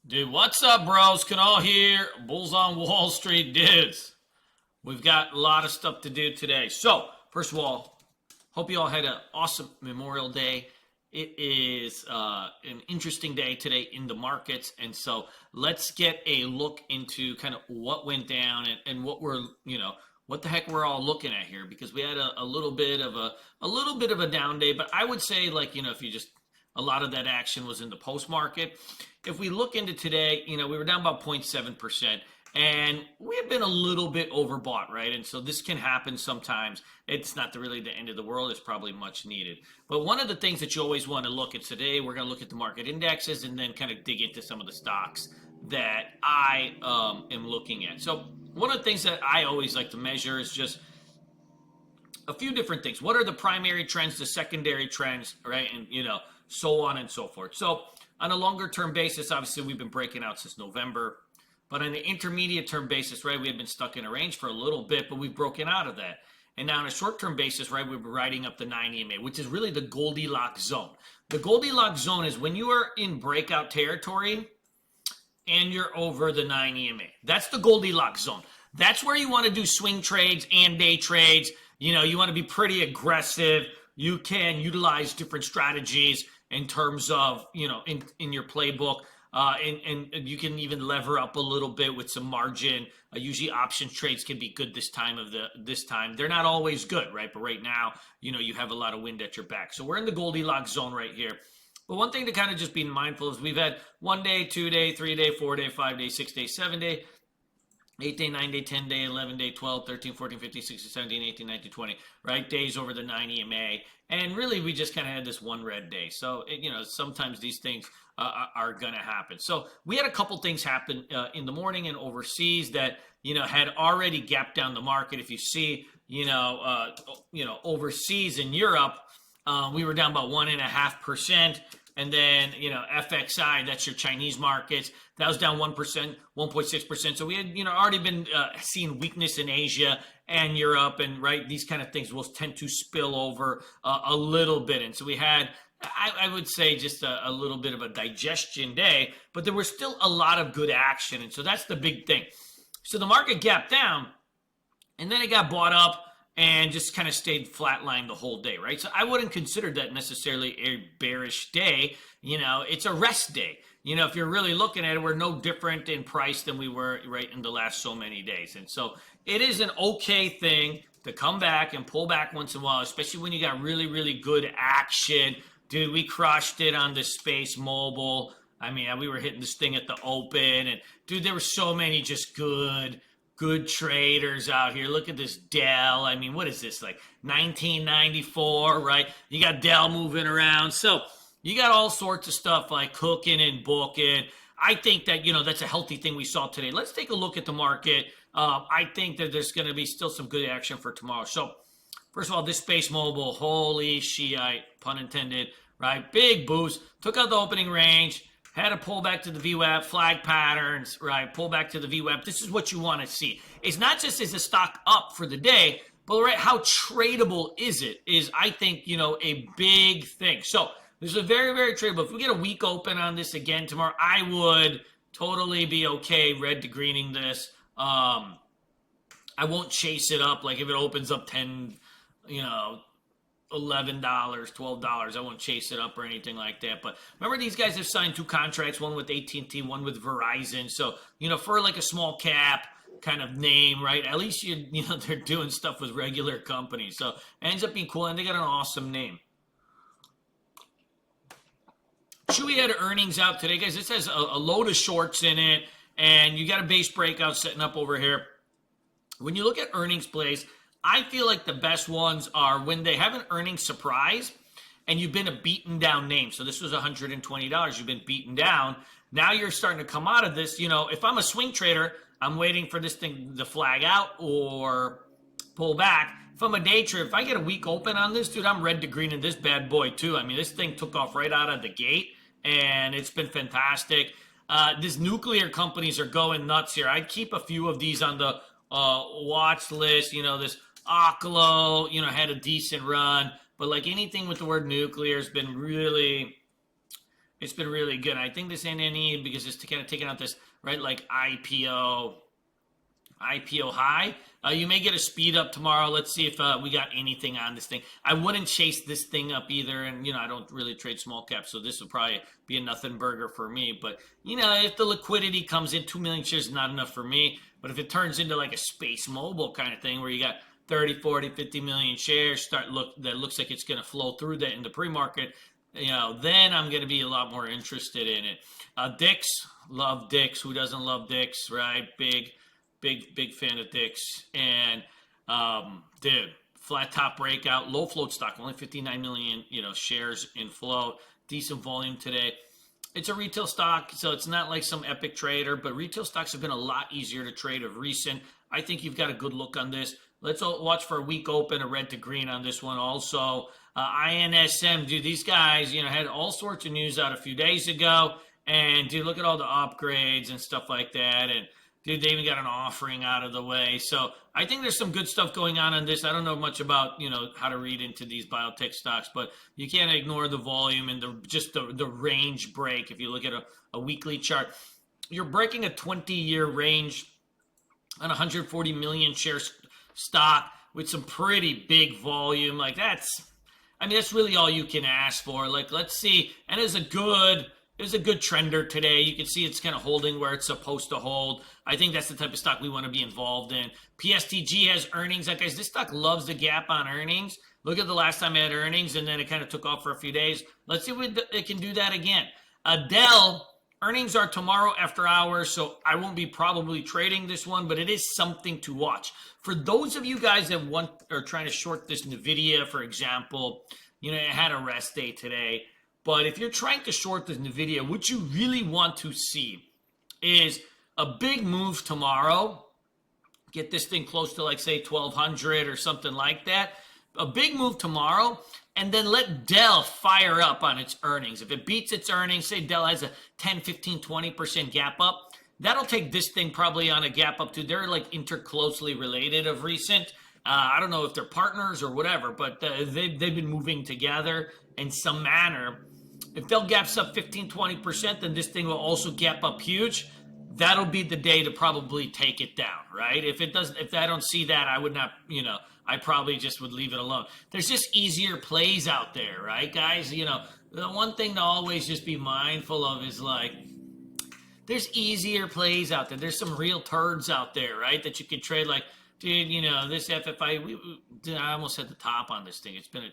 Dude, what's up, bros? Can all hear Bulls on Wall Street dudes? We've got a lot of stuff to do today. So, first of all, hope you all had an awesome Memorial Day. It is an interesting day today in the markets, and so let's get a look into kind of what went down and what we're what the heck we're all looking at here because we had a little bit of a little bit of a down day, but I would say if you just a lot of that action was in the post market. If we look into today, we were down about 0.7%. And we have been a little bit overbought, right? And so this can happen sometimes. It's not really the end of the world. It's probably much needed. But one of the things that you always want to look at today, we're going to look at the market indexes and then kind of dig into some of the stocks that I am looking at. So one of the things that I always like to measure is just a few different things. What are the primary trends, the secondary trends, right? And, so on and so forth. So on a longer term basis, obviously we've been breaking out since November. But on an intermediate term basis, right, we have been stuck in a range for a little bit, but we've broken out of that. And now on a short term basis, right, we've been riding up the 9 EMA, which is really the Goldilocks zone. The Goldilocks zone is when you are in breakout territory and you're over the 9 EMA. That's the Goldilocks zone. That's where you want to do swing trades and day trades. You want to be pretty aggressive. You can utilize different strategies in terms of, in your playbook. And you can even lever up a little bit with some margin. Usually option trades can be good this time. They're not always good, right? But right now, you have a lot of wind at your back. So we're in the Goldilocks zone right here. But one thing to kind of just be mindful is we've had 1 day, 2 day, 3 day, 4 day, 5 day, 6 day, 7 day, 8 day, 9 day, 10 day, 11 day, 12, 13, 14, 15, 16, 17, 18, 19, 20, right? Days over the 9 EMA. And really, we just kind of had this one red day. So, sometimes these things are going to happen. So we had a couple things happen in the morning and overseas that, had already gapped down the market. If you see, overseas in Europe, we were down about 1.5%. And then, FXI, that's your Chinese markets, that was down 1%, 1.6%. So we had, already been seeing weakness in Asia and Europe, and right, these kind of things will tend to spill over a little bit. And so we had, I would say, just a little bit of a digestion day, but there was still a lot of good action. And so that's the big thing. So the market gapped down, and then it got bought up and just kind of stayed flatlined the whole day, right? So I wouldn't consider that necessarily a bearish day. It's a rest day. If you're really looking at it, we're no different in price than we were right in the last so many days. And so it is an okay thing to come back and pull back once in a while, especially when you got really, really good action. Dude, we crushed it on the Space Mobile. I mean, we were hitting this thing at the open. And, dude, there were so many just good traders out here. Look at this Dell. I mean, what is this, like 1994, right? You got Dell moving around. So you got all sorts of stuff like hooking and booking. I think that, that's a healthy thing we saw today. Let's take a look at the market. I think that there's going to be still some good action for tomorrow. So first of all, this Space Mobile, holy Shiite, pun intended, right? Big boost. Took out the opening range. Had to pull back to the VWAP, flag patterns, right? Pull back to the VWAP. This is what you want to see. It's not just is the stock up for the day, but right, how tradable is it? Is, I think, a big thing. So this is a very, very tradable. If we get a weak open on this again tomorrow, I would totally be okay red to greening this. I won't chase it up. Like if it opens up 10, $11, $12, I won't chase it up or anything like that. But remember, these guys have signed 2 contracts, one with AT&T, one with Verizon. So, for like a small cap kind of name, right? At least they're doing stuff with regular companies. So it ends up being cool, and they got an awesome name. Chewy had earnings out today, guys. This has a load of shorts in it, and you got a base breakout setting up over here. When you look at earnings plays, I feel like the best ones are when they have an earnings surprise and you've been a beaten down name. So this was $120. You've been beaten down. Now you're starting to come out of this. If I'm a swing trader, I'm waiting for this thing to flag out or pull back. If I'm a day trader, if I get a weak open on this, dude, I'm red to green in this bad boy too. I mean, this thing took off right out of the gate and it's been fantastic. These nuclear companies are going nuts here. I'd keep a few of these on the watch list. This Oklo, had a decent run, but like anything with the word nuclear has been really, It's been really good. I think this NNE, because it's kind of taking out this, right, like IPO high. You may get a speed up tomorrow. Let's see if we got anything on this thing. I wouldn't chase this thing up either. And, I don't really trade small caps, so this will probably be a nothing burger for me. But, if the liquidity comes in, 2 million shares is not enough for me. But if it turns into like a Space Mobile kind of thing where you got 30, 40, 50 million shares that looks like it's going to flow through that in the pre-market, then I'm going to be a lot more interested in it. Dix, love Dix. Who doesn't love Dix, right? Big fan of Dix. And dude, flat top breakout, low float stock, only 59 million shares in float, decent volume today. It's a retail stock, so it's not like some epic trader, but retail stocks have been a lot easier to trade of recent. I think you've got a good look on this. Let's watch for a week open, a red to green on this one also. INSM, dude, these guys, had all sorts of news out a few days ago. And, dude, look at all the upgrades and stuff like that. And, dude, they even got an offering out of the way. So I think there's some good stuff going on this. I don't know much about, how to read into these biotech stocks, but you can't ignore the volume and the range break. If you look at a weekly chart, you're breaking a 20-year range on 140 million shares stock with some pretty big volume. Like that's really all you can ask for. Like, let's see. And it's a good trender today. You can see it's kind of holding where it's supposed to hold. I think that's the type of stock we want to be involved in. PSTG has earnings. Like, guys, this stock loves the gap on earnings. Look at the last time it had earnings, and then it kind of took off for a few days. Let's see if it can do that again. Dell, earnings are tomorrow after hours, so I won't be probably trading this one, but it is something to watch. For those of you guys that are trying to short this NVIDIA, for example, it had a rest day today. But if you're trying to short this NVIDIA, what you really want to see is a big move tomorrow. Get this thing close to, like, say, 1,200 or something like that. A big move tomorrow, and then let Dell fire up on its earnings. If it beats its earnings, say Dell has a 10, 15, 20% gap up, that'll take this thing probably on a gap up too. They're, like, interclosely related of recent. I don't know if they're partners or whatever, but they've been moving together in some manner. If Dell gaps up 15, 20%, then this thing will also gap up huge. That'll be the day to probably take it down, right? If I don't see that, I would not, I probably just would leave it alone. There's just easier plays out there, right, guys? The one thing to always just be mindful of is, like, there's easier plays out there. There's some real turds out there, right, that you can trade. Like, dude, this FFI, I almost had the top on this thing. It's been,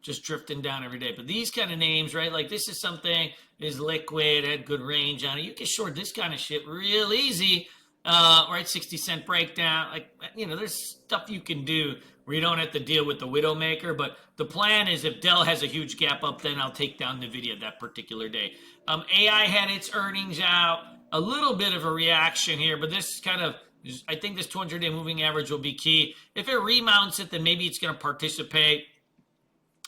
just drifting down every day. But these kind of names, right, like this is something, is liquid, had good range on it. You can short this kind of shit real easy, right, 60-cent breakdown. Like, there's stuff you can do where you don't have to deal with the Widowmaker. But the plan is if Dell has a huge gap up, then I'll take down NVIDIA that particular day. AI had its earnings out. A little bit of a reaction here, but this kind of, I think this 200-day moving average will be key. If it remounts it, then maybe it's going to participate.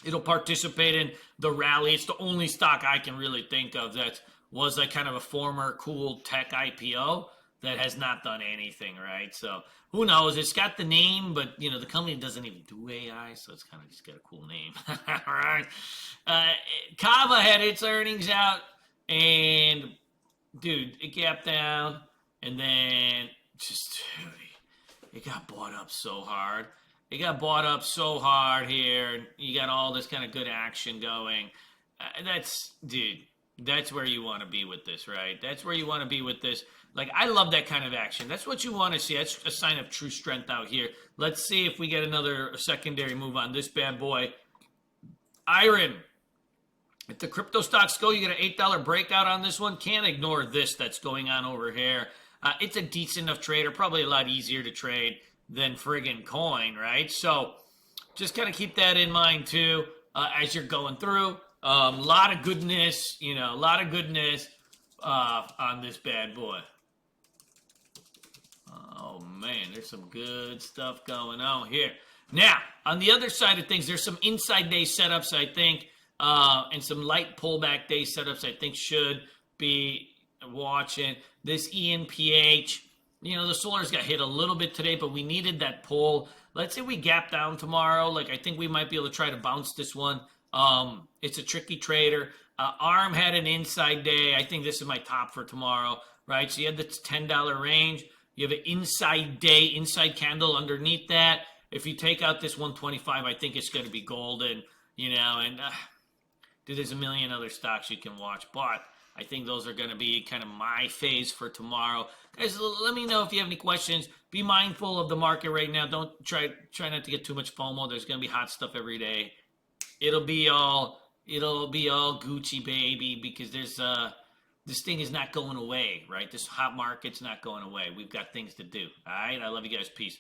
It'll participate in the rally. It's the only stock I can really think of that was like kind of a former cool tech IPO that has not done anything, right? So who knows? It's got the name, but, the company doesn't even do AI, so it's kind of just got a cool name. All right. Kava had its earnings out, and, dude, it gapped down, and then it got bought up so hard. It got bought up so hard here. You got all this kind of good action going. That's where you want to be with this, right? That's where you want to be with this. Like, I love that kind of action. That's what you want to see. That's a sign of true strength out here. Let's see if we get another secondary move on this bad boy. Iron. If the crypto stocks go, you get an $8 breakout on this one. Can't ignore this that's going on over here. It's a decent enough trader, probably a lot easier to trade than friggin' coin, right? So just kind of keep that in mind too as you're going through. A lot of goodness, on this bad boy. Oh man, there's some good stuff going on here. Now, on the other side of things, there's some inside day setups, I think, and some light pullback day setups I think should be watching. This ENPH, the Solars got hit a little bit today, but we needed that pull. Let's say we gap down tomorrow. Like, I think we might be able to try to bounce this one. It's a tricky trader. ARM had an inside day. I think this is my top for tomorrow, right? So you had the $10 range. You have an inside day, inside candle underneath that. If you take out this 125, I think it's going to be golden, and dude, there's a million other stocks you can watch, but I think those are going to be kind of my phase for tomorrow. Guys, let me know if you have any questions. Be mindful of the market right now. Don't try not to get too much FOMO. There's going to be hot stuff every day. It'll be all Gucci, baby, because this thing is not going away, right? This hot market's not going away. We've got things to do. All right. I love you guys. Peace.